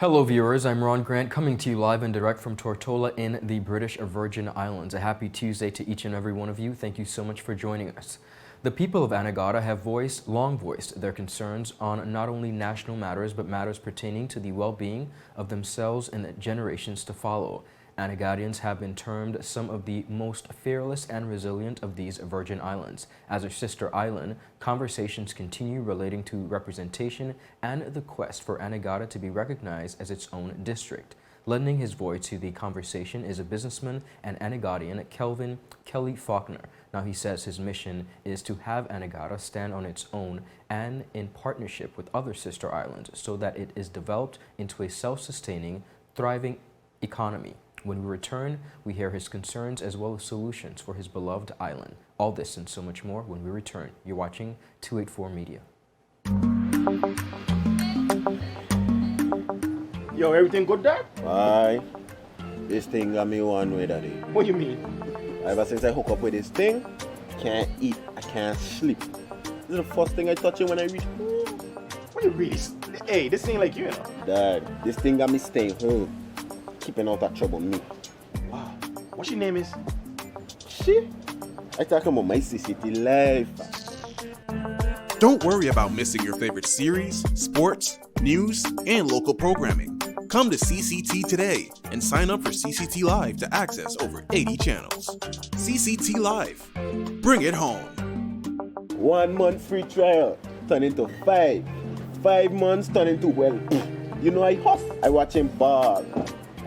Hello viewers, I'm Ron Grant coming to you live and direct from Tortola in the British Virgin Islands. A happy Tuesday to each and every one of you. Thank you so much for joining us. The people of Anegada have long voiced their concerns on not only national matters but matters pertaining to the well-being of themselves and generations to follow. Anegadians have been termed some of the most fearless and resilient of these Virgin Islands. As a sister island, conversations continue relating to representation and the quest for Anegada to be recognized as its own district. Lending his voice to the conversation is a businessman and Anegadian, Kelly Faulkner. Now he says his mission is to have Anegada stand on its own and in partnership with other sister islands so that it is developed into a self-sustaining, thriving economy. When we return, we hear his concerns as well as solutions for his beloved island. All this and so much more when we return. You're watching 284 Media. Yo, everything good, Dad? Aye. This thing got me one way, Daddy. What do you mean? Ever since I hook up with this thing, can't eat, I can't sleep. This is the first thing I touch it when I reach home. What you really? Hey, this ain't like you know. Dad, this thing got me staying home. Keeping out of trouble me. Wow. What your name is? Shit. I talking about my CCT life. Don't worry about missing your favorite series, sports, news, and local programming. Come to CCT today and sign up for CCT Live to access over 80 channels. CCT Live. Bring it home. 1 month free trial turn into 5. 5 months turn into, well, you know I huff. I watching ball.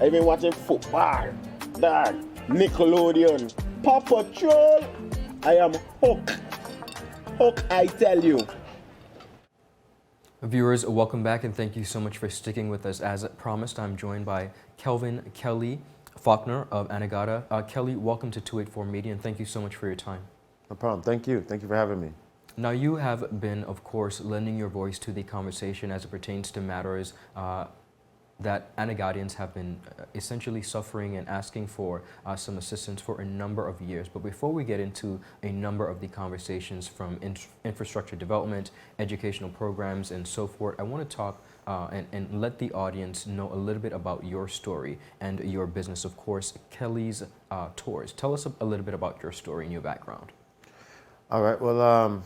I been watching football. Dad, Nickelodeon, Paw Patrol. I am hooked. Hook, I tell you. Viewers, welcome back and thank you so much for sticking with us. As promised, I'm joined by Kelly Faulkner of Anegada. Kelly, welcome to 284 Media and thank you so much for your time. No problem. Thank you. Thank you for having me. Now, you have been, of course, lending your voice to the conversation as it pertains to matters that Anegadians have been essentially suffering and asking for some assistance for a number of years. But before we get into a number of the conversations from infrastructure development, educational programs, and so forth, I want to talk and let the audience know a little bit about your story and your business, of course, Kelly's Tours. Tell us a little bit about your story and your background. All right. Well,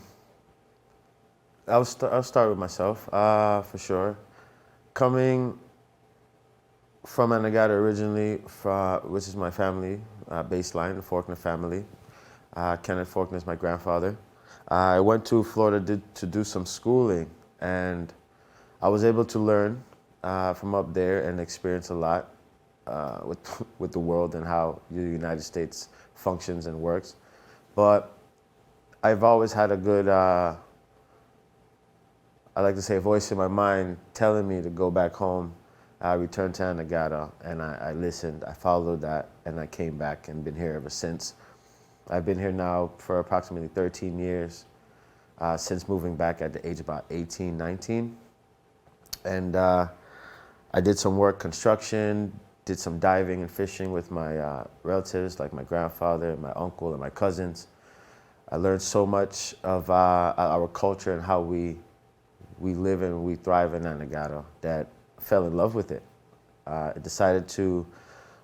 I'll start with myself for sure. Coming from Anegada originally, which is my family baseline, the Faulkner family. Kenneth Faulkner is my grandfather. I went to Florida to do some schooling, and I was able to learn from up there and experience a lot with the world and how the United States functions and works. But I've always had a good, I like to say, voice in my mind telling me to go back home. I returned to Anegada and I listened, I followed that, and I came back and been here ever since. I've been here now for approximately 13 years, since moving back at the age of about 18, 19. And I did some work, construction, did some diving and fishing with my relatives, like my grandfather and my uncle and my cousins. I learned so much of our culture and how we live and we thrive in Anegada that fell in love with it. I decided to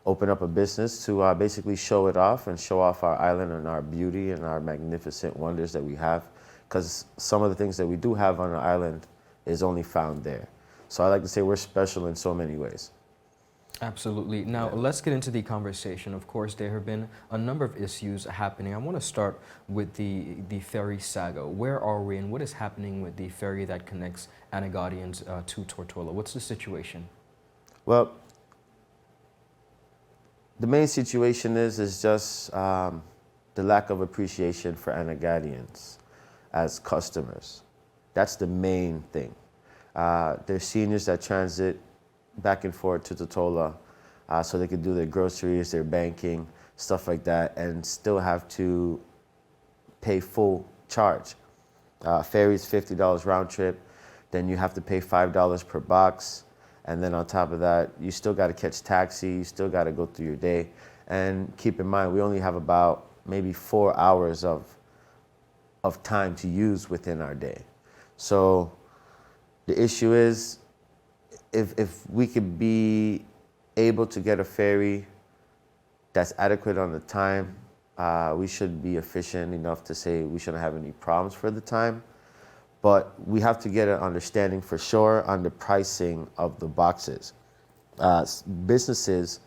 open up a business to basically show it off and show off our island and our beauty and our magnificent wonders that we have, because some of the things that we do have on our island is only found there. So I like to say we're special in so many ways. Absolutely. Now, let's get into the conversation. Of course, there have been a number of issues happening. I want to start with the Ferry Saga. Where are we and what is happening with the ferry that connects Anegadians to Tortola? What's the situation? Well, the main situation is just the lack of appreciation for Anegadians as customers. That's the main thing. There's seniors that transit back and forth to Tortola so they could do their groceries, their banking, stuff like that, and still have to pay full charge. Ferry's $50 round trip, then you have to pay $5 per box, and then on top of that, you still got to catch taxi, you still got to go through your day. And keep in mind, we only have about maybe 4 hours of time to use within our day. So the issue is, if we could be able to get a ferry that's adequate on the time, we should be efficient enough to say we shouldn't have any problems for the time. But we have to get an understanding for sure on the pricing of the boxes. Businesses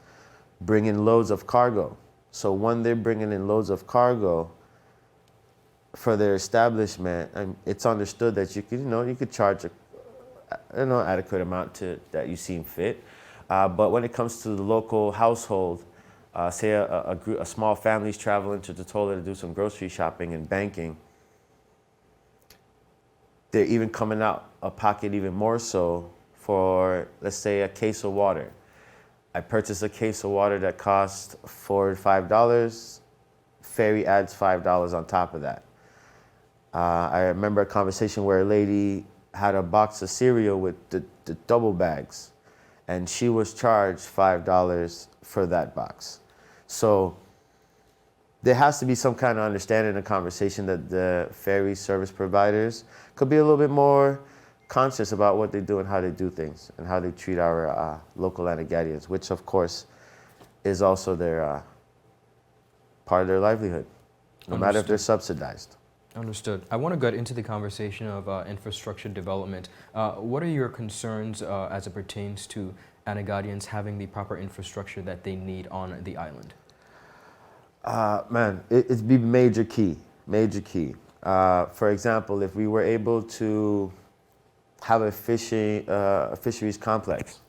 bring in loads of cargo. So when they're bringing in loads of cargo for their establishment, it's understood that you could charge adequate amount that you seem fit. But when it comes to the local household, say a small family's traveling to Tortola to do some grocery shopping and banking, they're even coming out of pocket even more so for, let's say, a case of water. I purchased a case of water that cost $4 or $5. Ferry adds $5 on top of that. I remember a conversation where a lady had a box of cereal with the double bags, and she was charged $5 for that box. So there has to be some kind of understanding and conversation that the ferry service providers could be a little bit more conscious about what they do and how they do things and how they treat our local Anegadians, which of course is also their part of their livelihood, no matter if they're subsidized. Understood. I want to get into the conversation of infrastructure development. What are your concerns as it pertains to Anegadians having the proper infrastructure that they need on the island? Man, it'd be major key. For example, if we were able to have a fisheries complex,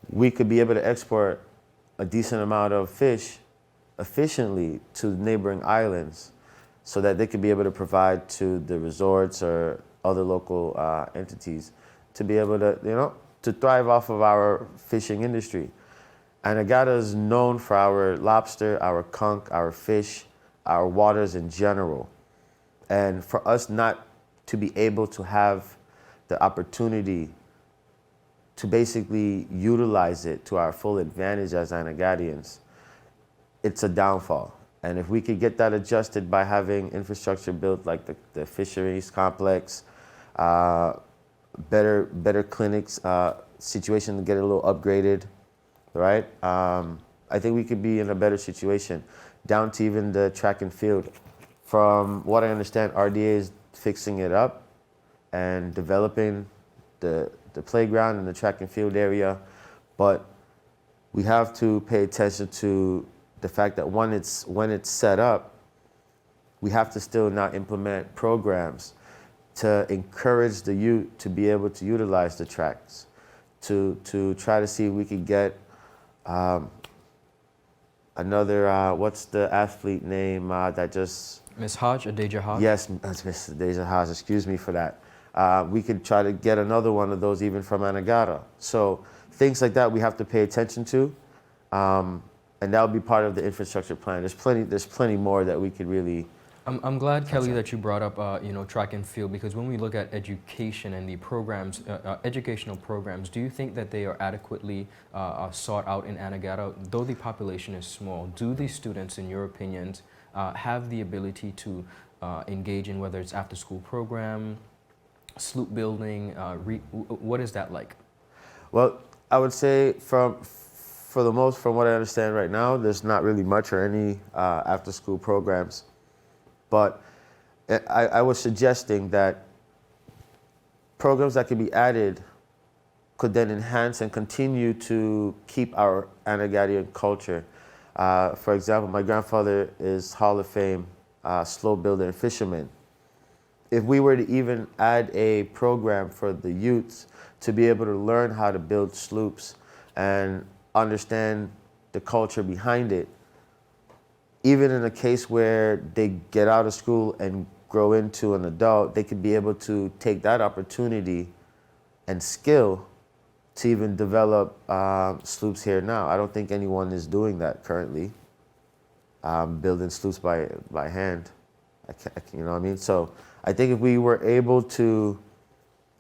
we could be able to export a decent amount of fish efficiently to neighboring islands so that they could be able to provide to the resorts or other local entities to be able to, to thrive off of our fishing industry. Anegada is known for our lobster, our conch, our fish, our waters in general. And for us not to be able to have the opportunity to basically utilize it to our full advantage as Anegadians, it's a downfall. And if we could get that adjusted by having infrastructure built like the fisheries complex, better clinics, situation to get it a little upgraded, right? I think we could be in a better situation, down to even the track and field. From what I understand, RDA is fixing it up and developing the playground and the track and field area, but we have to pay attention to the fact that when it's set up, we have to still now implement programs to encourage the youth to be able to utilize the tracks, to try to see if we could get another, what's the athlete name that just... Ms. Hodge, Adeja Hodge? Yes, Miss Adeja Hodge, excuse me for that. We could try to get another one of those even from Anegada. So things like that we have to pay attention to, and that will be part of the infrastructure plan. There's plenty more that we could really... I'm glad, Kelly, that you brought up track and field, because when we look at education and the programs, educational programs, do you think that they are adequately sought out in Anegada? Though the population is small, do the students, in your opinions, have the ability to engage in whether it's after-school program, sloop building, what is that like? Well, I would say from what I understand right now, there's not really much or any after-school programs. But I was suggesting that programs that could be added could then enhance and continue to keep our Anegadian culture. For example, my grandfather is Hall of Fame slope builder and fisherman. If we were to even add a program for the youths to be able to learn how to build sloops and understand the culture behind it, even in a case where they get out of school and grow into an adult, they could be able to take that opportunity and skill to even develop sloops here now. I don't think anyone is doing that currently, building sloops by hand. You know what I mean? So I think if we were able to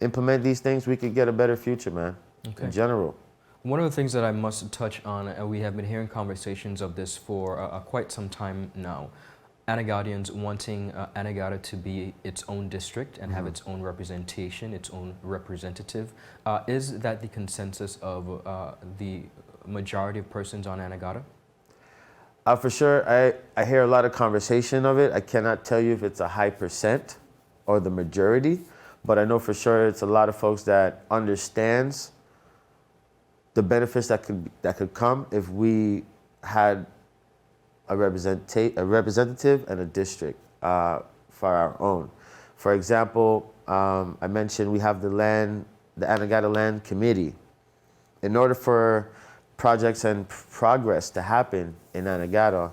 implement these things, we could get a better future, man, in general. One of the things that I must touch on, we have been hearing conversations of this for quite some time now. Anegadians wanting Anegada to be its own district and have its own representation, its own representative. Is that the consensus of the majority of persons on Anegada? For sure, I hear a lot of conversation of it. I cannot tell you if it's a high percent or the majority, but I know for sure it's a lot of folks that understands the benefits that could come if we had a representative and a district for our own. For example, I mentioned we have the Anegada Land Committee. In order for projects and progress to happen in Anegada,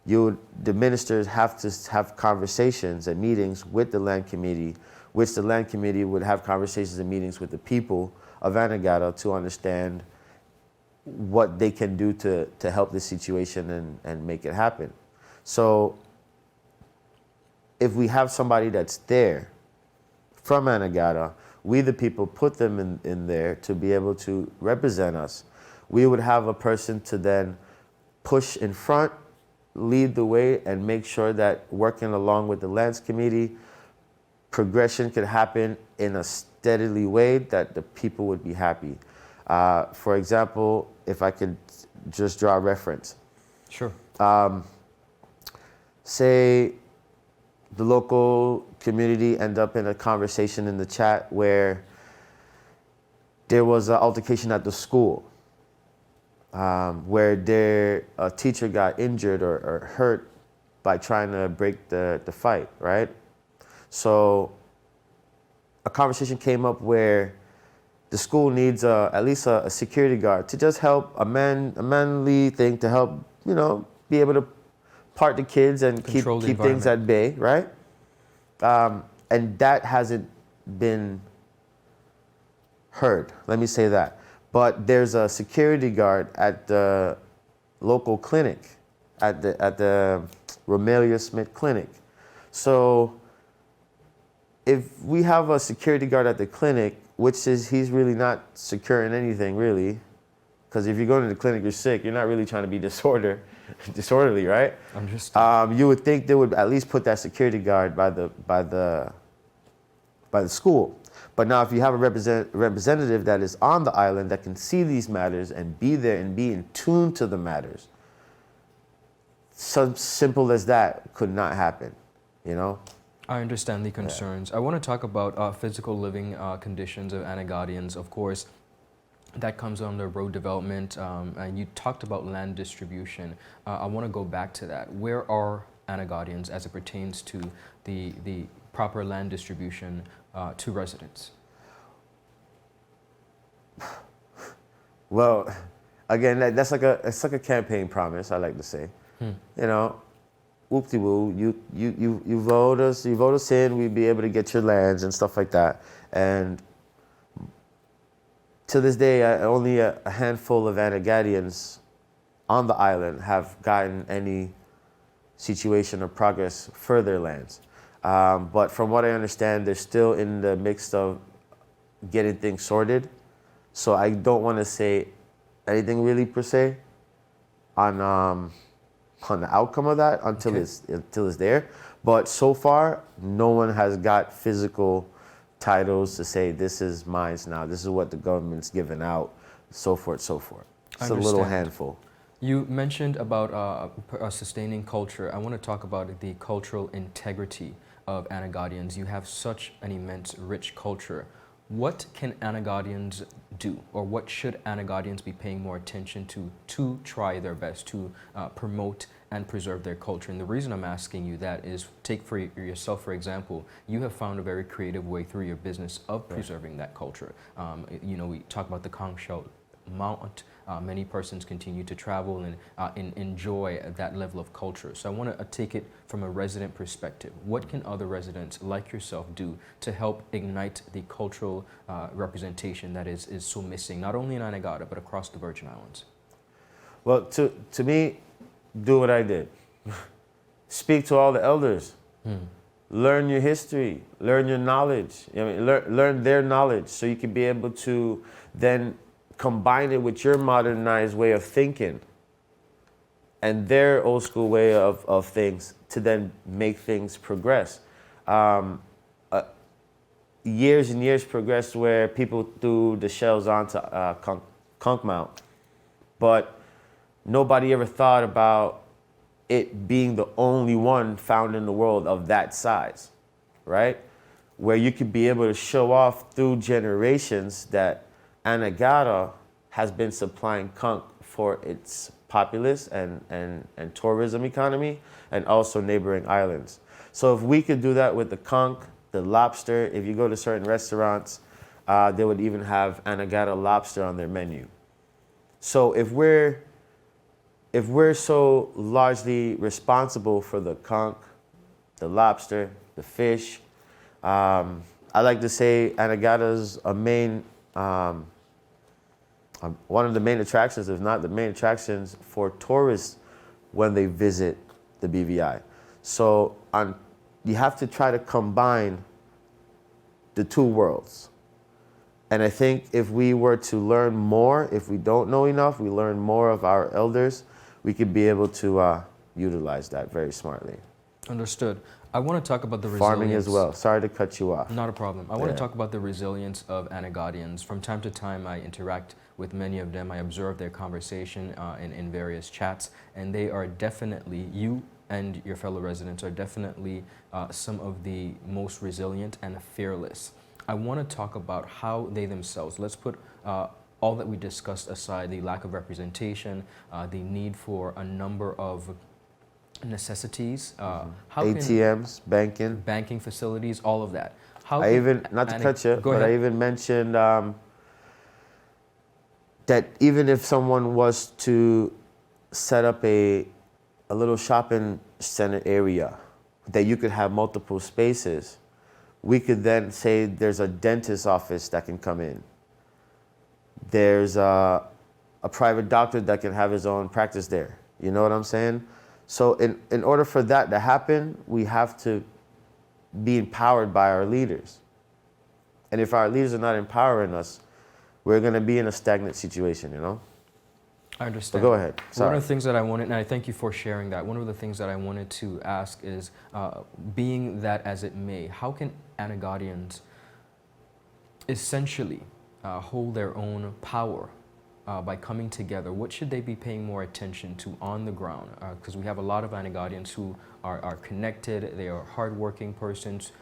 the ministers have to have conversations and meetings with the land committee, which the land committee would have conversations and meetings with the people of Anegada to understand what they can do to help the situation and make it happen. So if we have somebody that's there from Anegada, we the people put them in there to be able to represent us. We would have a person to then push in front, lead the way, and make sure that working along with the lands committee, progression could happen in a steadily way that the people would be happy. For example, if I could just draw a reference. Sure. Say the local community end up in a conversation in the chat where there was an altercation at the school, where a teacher got injured or hurt by trying to break the fight, right? So a conversation came up where the school needs at least a security guard to just help a manly thing to help, be able to part the kids and keep things at bay, right? And that hasn't been heard, let me say that. But there's a security guard at the local clinic, at the Romelia Smith Clinic. So if we have a security guard at the clinic, which is he's really not securing anything really, because if you're going to the clinic, you're sick, you're not really trying to be disorderly, right? Understood. You would think they would at least put that security guard by the school. But now if you have a representative that is on the island that can see these matters and be there and be in tune to the matters, so simple as that could not happen, I understand the concerns. Yeah. I want to talk about physical living conditions of Anegadians. Of course, that comes under road development, and you talked about land distribution. I want to go back to that. Where are Anegadians as it pertains to the proper land distribution to residents? Well, again, it's like a campaign promise, I like to say. Whoop-de-woo, you vote us in, we'd be able to get your lands and stuff like that. And to this day, only a handful of Anegadians on the island have gotten any situation or progress for their lands. But from what I understand, they're still in the mix of getting things sorted. So I don't want to say anything really per se on the outcome of that until it's there. But so far, no one has got physical titles to say this is mine now. This is what the government's given out, so forth, so forth. It's a little handful. You mentioned about sustaining culture. I want to talk about the cultural integrity of Anegadians. You have such an immense, rich culture. What can Anegadians do, or what should Anegadians be paying more attention to try their best to promote and preserve their culture? And the reason I'm asking you that is, take for yourself, for example, you have found a very creative way through your business of preserving that culture. We talk about the conch shell mount. Many persons continue to travel and enjoy that level of culture. So I want to take it from a resident perspective. What can other residents like yourself do to help ignite the cultural representation that is so missing, not only in Anegada, but across the Virgin Islands? Well, to me, do what I did. Speak to all the elders. Learn your history. Learn your knowledge. Learn their knowledge so you can be able to then combine it with your modernized way of thinking and their old school way of things to then make things progress. Years and years progressed where people threw the shells onto Conch Mount, but nobody ever thought about it being the only one found in the world of that size, right? Where you could be able to show off through generations that Anegada has been supplying conch for its populace and tourism economy, and also neighboring islands. So if we could do that with the conch, the lobster, if you go to certain restaurants, they would even have Anegada lobster on their menu. So if we're so largely responsible for the conch, the lobster, the fish, I like to say Anegada's a main, one of the main attractions, if not the main attractions for tourists when they visit the BVI. So you have to try to combine the two worlds. And I think if we were to learn more, if we don't know enough, we learn more of our elders, we could be able to utilize that very smartly. Understood. I want to talk about the resilience. Farming as well. Sorry to cut you off. Not a problem. I want to talk about the resilience of Anegadians. From time to time, I interact with many of them. I observe their conversation in various chats, and they are definitely, you and your fellow residents are definitely some of the most resilient and fearless. I want to talk about how they themselves, let's put all that we discussed aside, the lack of representation, the need for a number of necessities, how ATMs, banking facilities, all of that. How I even, not to cut you, but I even mentioned that even if someone was to set up a little shopping center area, that you could have multiple spaces, we could then say there's a dentist office that can come in. There's a private doctor that can have his own practice there. You know what I'm saying? So in order for that to happen, we have to be empowered by our leaders. And if our leaders are not empowering us, we're going to be in a stagnant situation, you know? I understand. But go ahead. Sorry. One of the things that I wanted, and I thank you for sharing that, one of the things that I wanted to ask is, being that as it may, how can Anegadians essentially hold their own power by coming together? What should they be paying more attention to on the ground? Because we have a lot of Anegadians who are connected, they are hardworking persons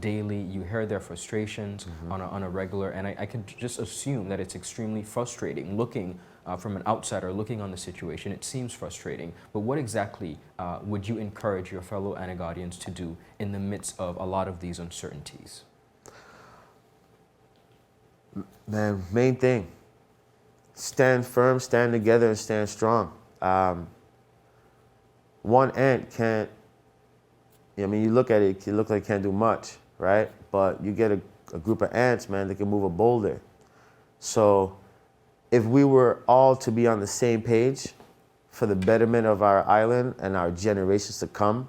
daily. You hear their frustrations on a regular, and I can just assume that it's extremely frustrating looking from an outsider looking on the situation. It seems frustrating, but what exactly would you encourage your fellow Anegadians to do in the midst of a lot of these uncertainties? Man, main thing, stand firm, stand together, and stand strong. One ant can't, I mean, you look at it, it looks like it can't do much, right? But you get a group of ants, man, that can move a boulder. So if we were all to be on the same page for the betterment of our island and our generations to come,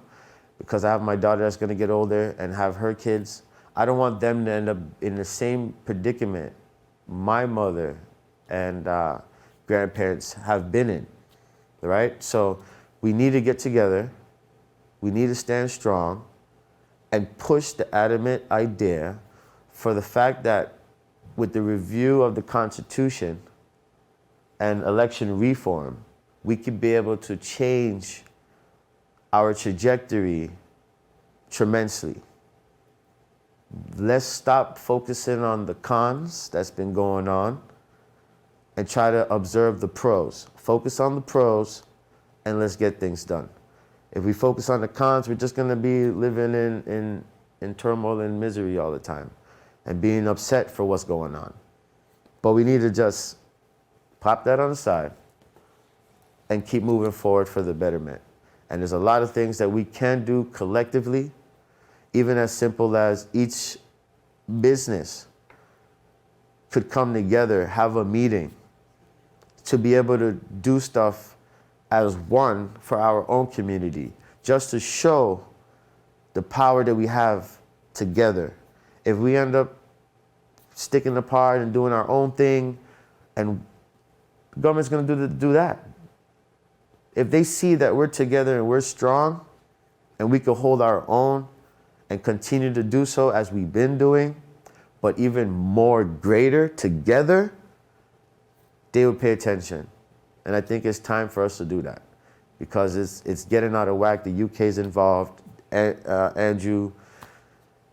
because I have my daughter that's gonna get older and have her kids, I don't want them to end up in the same predicament my mother and grandparents have been in, right? So we need to get together, we need to stand strong and push the adamant idea for the fact that with the review of the Constitution and election reform, we could be able to change our trajectory tremendously. Let's stop focusing on the cons that's been going on and try to observe the pros. Focus on the pros and let's get things done. If we focus on the cons, we're just gonna be living in turmoil and misery all the time and being upset for what's going on. But we need to just pop that on the side and keep moving forward for the betterment. And there's a lot of things that we can do collectively, even as simple as each business could come together, have a meeting to be able to do stuff as one for our own community, just to show the power that we have together. If we end up sticking apart and doing our own thing, and the government's gonna do that. If they see that we're together and we're strong, and we could hold our own and continue to do so as we've been doing, but even more greater together, they would pay attention. And I think it's time for us to do that because it's getting out of whack. The UK's involved. Andrew,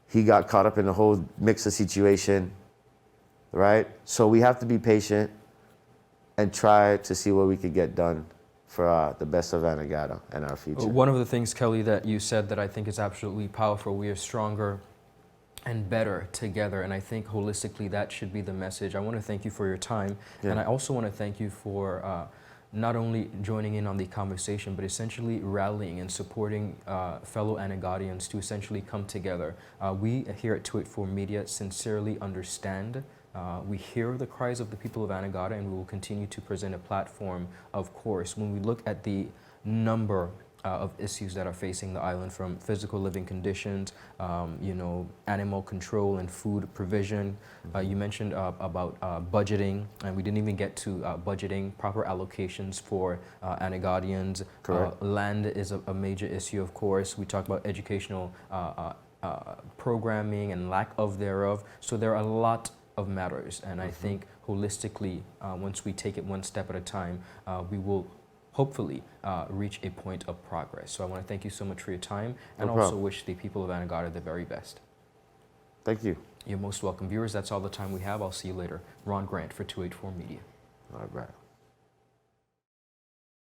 he got caught up in the whole mixer situation, right? So we have to be patient and try to see what we could get done for the best of Anegada and our future. One of the things, Kelly, that you said that I think is absolutely powerful, we are stronger and better together, and I think holistically that should be the message. I want to thank you for your time, and I also want to thank you for not only joining in on the conversation, but essentially rallying and supporting fellow Anegadians to essentially come together. We here at 284 Media sincerely understand. We hear the cries of the people of Anegada, and we will continue to present a platform, of course. When we look at the number of issues that are facing the island, from physical living conditions, you know, animal control and food provision. You mentioned about budgeting, and we didn't even get to budgeting, proper allocations for Anegadians. Correct. Land is a major issue, of course. We talked about educational programming and lack of thereof. So there are a lot of matters, and I think holistically, once we take it one step at a time, we will hopefully reach a point of progress. So I want to thank you so much for your time, and also wish the people of Anegada the very best. Thank you. You're most welcome. Viewers, that's all the time we have. I'll see you later. Ron Grant for 284 Media. All right.